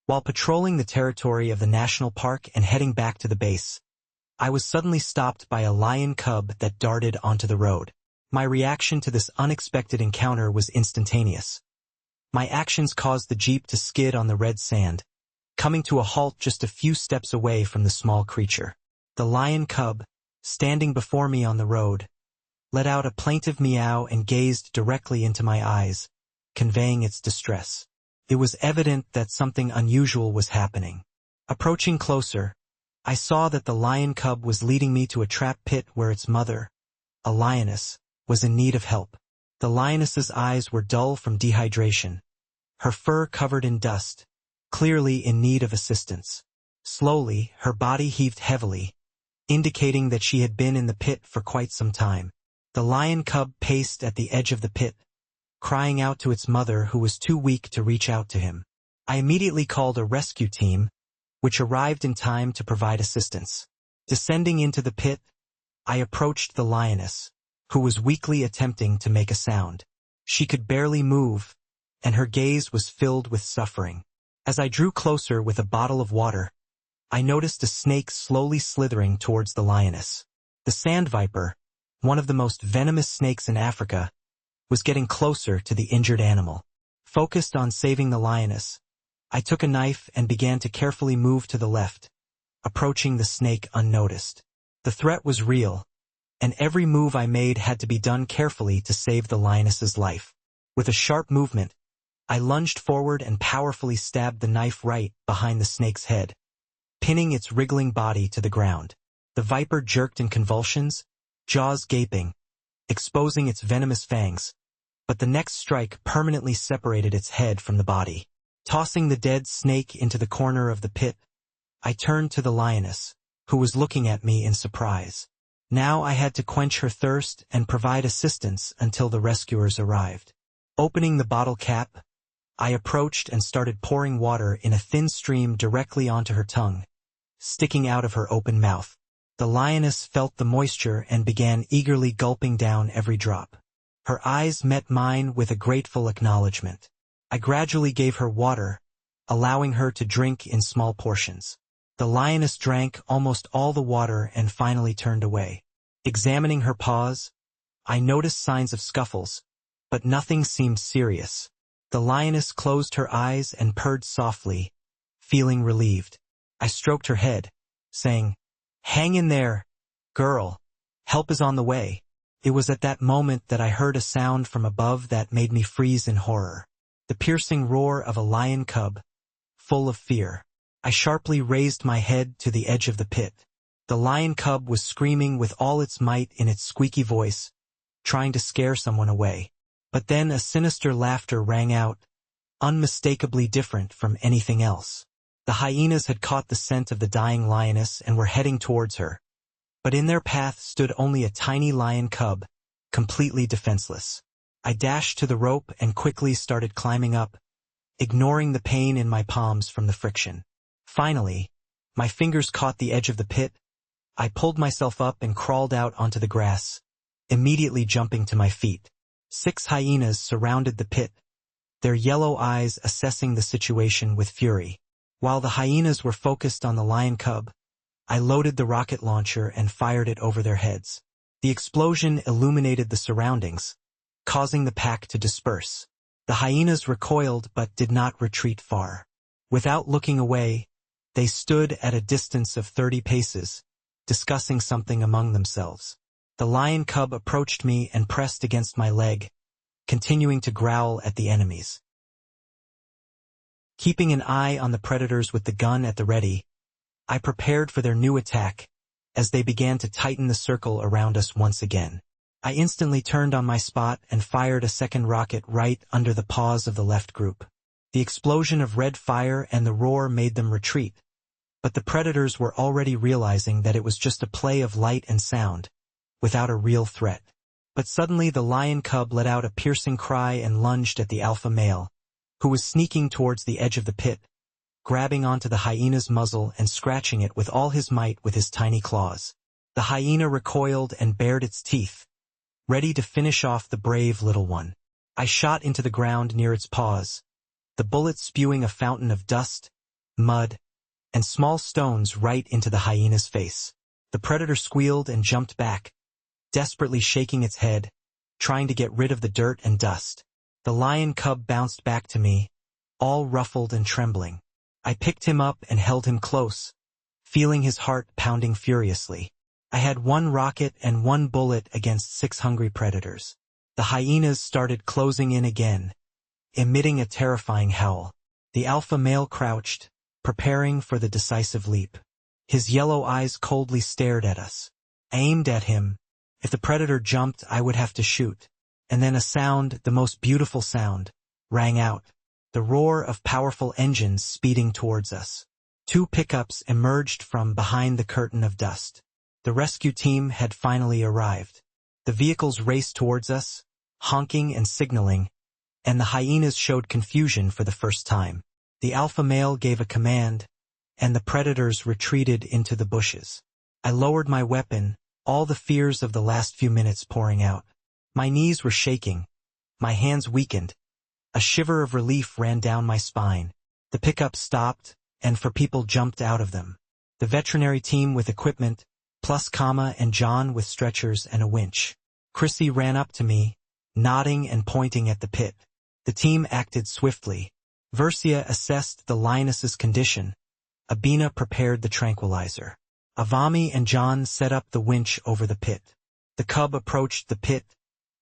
While patrolling the territory of the national park and heading back to the base, I was suddenly stopped by a lion cub that darted onto the road. My reaction to this unexpected encounter was instantaneous. My actions caused the Jeep to skid on the red sand, coming to a halt just a few steps away from the small creature. The lion cub, standing before me on the road, let out a plaintive meow and gazed directly into my eyes, conveying its distress. It was evident that something unusual was happening. Approaching closer, I saw that the lion cub was leading me to a trap pit where its mother, a lioness, was in need of help. The lioness's eyes were dull from dehydration, her fur covered in dust, clearly in need of assistance. Slowly, her body heaved heavily, indicating that she had been in the pit for quite some time. The lion cub paced at the edge of the pit, crying out to its mother who was too weak to reach out to him. I immediately called a rescue team, which arrived in time to provide assistance. Descending into the pit, I approached the lioness, who was weakly attempting to make a sound. She could barely move, and her gaze was filled with suffering. As I drew closer with a bottle of water, I noticed a snake slowly slithering towards the lioness. The sand viper, one of the most venomous snakes in Africa, was getting closer to the injured animal. Focused on saving the lioness, I took a knife and began to carefully move to the left, approaching the snake unnoticed. The threat was real, and every move I made had to be done carefully to save the lioness's life. With a sharp movement, I lunged forward and powerfully stabbed the knife right behind the snake's head, pinning its wriggling body to the ground. The viper jerked in convulsions, jaws gaping, exposing its venomous fangs, but the next strike permanently separated its head from the body. Tossing the dead snake into the corner of the pit, I turned to the lioness, who was looking at me in surprise. Now I had to quench her thirst and provide assistance until the rescuers arrived. Opening the bottle cap, I approached and started pouring water in a thin stream directly onto her tongue, sticking out of her open mouth. The lioness felt the moisture and began eagerly gulping down every drop. Her eyes met mine with a grateful acknowledgement. I gradually gave her water, allowing her to drink in small portions. The lioness drank almost all the water and finally turned away. Examining her paws, I noticed signs of scuffles, but nothing seemed serious. The lioness closed her eyes and purred softly, feeling relieved. I stroked her head, saying, "Hang in there, girl. Help is on the way." It was at that moment that I heard a sound from above that made me freeze in horror. The piercing roar of a lion cub, full of fear. I sharply raised my head to the edge of the pit. The lion cub was screaming with all its might in its squeaky voice, trying to scare someone away. But then a sinister laughter rang out, unmistakably different from anything else. The hyenas had caught the scent of the dying lioness and were heading towards her. But in their path stood only a tiny lion cub, completely defenseless. I dashed to the rope and quickly started climbing up, ignoring the pain in my palms from the friction. Finally, my fingers caught the edge of the pit. I pulled myself up and crawled out onto the grass, immediately jumping to my feet. 6 hyenas surrounded the pit, their yellow eyes assessing the situation with fury. While the hyenas were focused on the lion cub, I loaded the rocket launcher and fired it over their heads. The explosion illuminated the surroundings, causing the pack to disperse. The hyenas recoiled but did not retreat far. Without looking away, they stood at a distance of 30 paces, discussing something among themselves. The lion cub approached me and pressed against my leg, continuing to growl at the enemies. Keeping an eye on the predators with the gun at the ready, I prepared for their new attack as they began to tighten the circle around us once again. I instantly turned on my spot and fired a second rocket right under the paws of the left group. The explosion of red fire and the roar made them retreat, but the predators were already realizing that it was just a play of light and sound, without a real threat. But suddenly the lion cub let out a piercing cry and lunged at the alpha male, who was sneaking towards the edge of the pit, grabbing onto the hyena's muzzle and scratching it with all his might with his tiny claws. The hyena recoiled and bared its teeth, ready to finish off the brave little one. I shot into the ground near its paws, the bullet spewing a fountain of dust, mud, and small stones right into the hyena's face. The predator squealed and jumped back, desperately shaking its head, trying to get rid of the dirt and dust. The lion cub bounced back to me, all ruffled and trembling. I picked him up and held him close, feeling his heart pounding furiously. I had 1 rocket and 1 bullet against 6 hungry predators. The hyenas started closing in again, emitting a terrifying howl. The alpha male crouched, preparing for the decisive leap. His yellow eyes coldly stared at us. I aimed at him. If the predator jumped, I would have to shoot. And then a sound, the most beautiful sound, rang out. The roar of powerful engines speeding towards us. 2 pickups emerged from behind the curtain of dust. The rescue team had finally arrived. The vehicles raced towards us, honking and signaling, and the hyenas showed confusion for the first time. The alpha male gave a command, and the predators retreated into the bushes. I lowered my weapon, all the fears of the last few minutes pouring out. My knees were shaking. My hands weakened. A shiver of relief ran down my spine. The pickup stopped, and 4 people jumped out of them. The veterinary team with equipment, plus Kama and John with stretchers and a winch. Chrissy ran up to me, nodding and pointing at the pit. The team acted swiftly. Versia assessed the lioness's condition. Abina prepared the tranquilizer. Avami and John set up the winch over the pit. The cub approached the pit,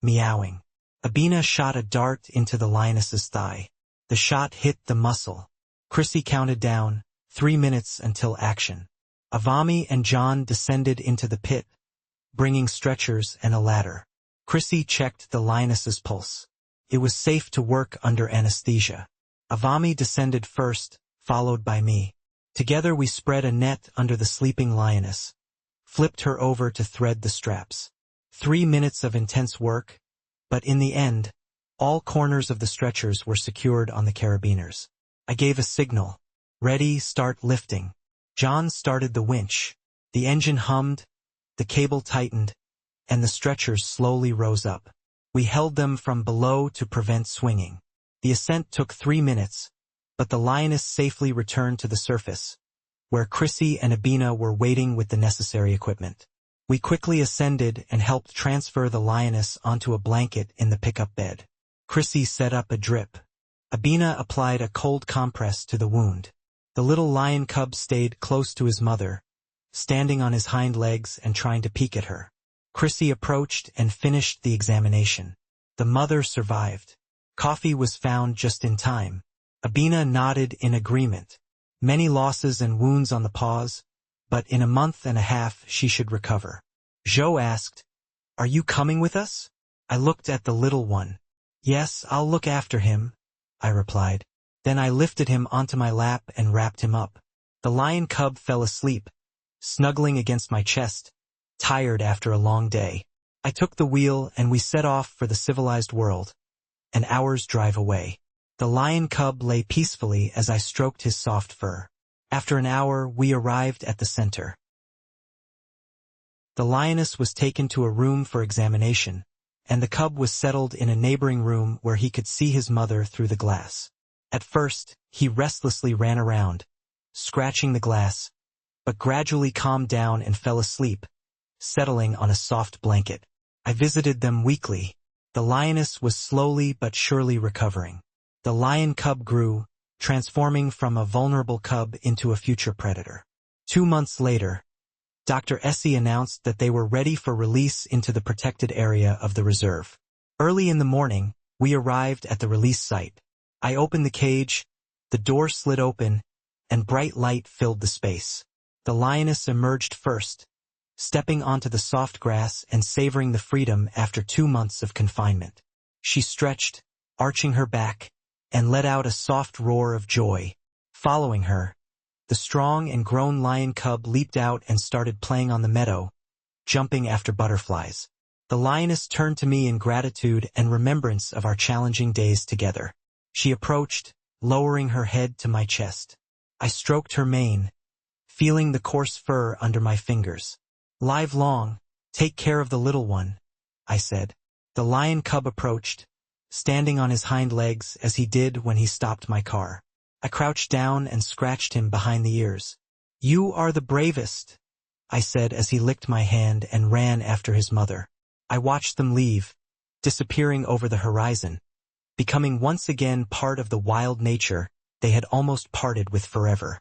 meowing. Abina shot a dart into the lioness's thigh. The shot hit the muscle. Chrissy counted down, 3 minutes until action. Avami and John descended into the pit, bringing stretchers and a ladder. Chrissy checked the lioness's pulse. It was safe to work under anesthesia. Avami descended first, followed by me. Together we spread a net under the sleeping lioness, flipped her over to thread the straps. 3 minutes of intense work, but in the end, all corners of the stretchers were secured on the carabiners. I gave a signal. Ready, start lifting. John started the winch. The engine hummed, the cable tightened, and the stretchers slowly rose up. We held them from below to prevent swinging. The ascent took 3 minutes, but the lioness safely returned to the surface, where Chrissy and Abina were waiting with the necessary equipment. We quickly ascended and helped transfer the lioness onto a blanket in the pickup bed. Chrissy set up a drip. Abina applied a cold compress to the wound. The little lion cub stayed close to his mother, standing on his hind legs and trying to peek at her. Chrissy approached and finished the examination. The mother survived. Coffee was found just in time. Abina nodded in agreement. Many losses and wounds on the paws, but in a month and a half she should recover. Joe asked, "Are you coming with us?" I looked at the little one. "Yes, I'll look after him," I replied. Then I lifted him onto my lap and wrapped him up. The lion cub fell asleep, snuggling against my chest, tired after a long day. I took the wheel and we set off for the civilized world, an hour's drive away. The lion cub lay peacefully as I stroked his soft fur. After an hour, we arrived at the center. The lioness was taken to a room for examination, and the cub was settled in a neighboring room where he could see his mother through the glass. At first, he restlessly ran around, scratching the glass, but gradually calmed down and fell asleep, settling on a soft blanket. I visited them weekly. The lioness was slowly but surely recovering. The lion cub grew, transforming from a vulnerable cub into a future predator. 2 months later, Dr. Essie announced that they were ready for release into the protected area of the reserve. Early in the morning, we arrived at the release site. I opened the cage, the door slid open, and bright light filled the space. The lioness emerged first, stepping onto the soft grass and savoring the freedom after 2 months of confinement. She stretched, arching her back, and let out a soft roar of joy. Following her, the strong and grown lion cub leaped out and started playing on the meadow, jumping after butterflies. The lioness turned to me in gratitude and remembrance of our challenging days together. She approached, lowering her head to my chest. I stroked her mane, feeling the coarse fur under my fingers. "Live long, take care of the little one," I said. The lion cub approached, standing on his hind legs as he did when he stopped my car. I crouched down and scratched him behind the ears. "You are the bravest," I said as he licked my hand and ran after his mother. I watched them leave, disappearing over the horizon, becoming once again part of the wild nature they had almost parted with forever.